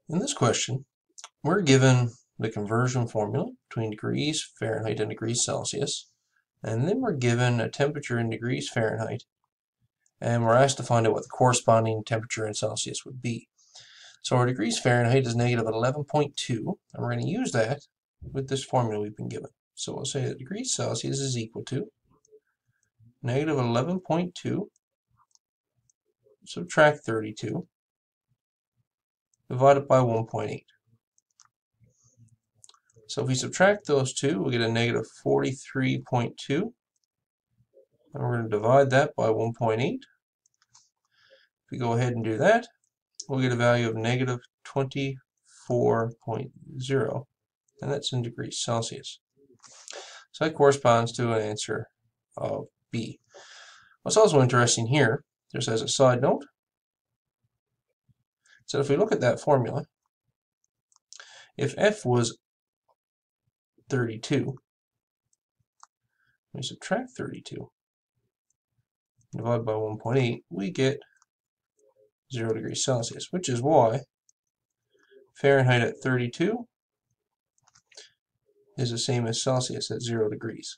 In this question, we're given the conversion formula between degrees Fahrenheit and degrees Celsius, and then we're given a temperature in degrees Fahrenheit, and we're asked to find out what the corresponding temperature in Celsius would be. So our degrees Fahrenheit is negative 11.2, and we're going to use that with this formula we've been given. So we'll say that degrees Celsius is equal to negative 11.2, subtract 32, divided by 1.8. So if we subtract those two, we get a negative 43.2. And we're going to divide that by 1.8. If we go ahead and do that, we'll get a value of negative 24.0. And that's in degrees Celsius. So that corresponds to an answer of B. What's also interesting here, just as a side note, so if we look at that formula, if F was 32, we subtract 32, divide by 1.8, we get 0 degrees Celsius, which is why Fahrenheit at 32 is the same as Celsius at 0 degrees.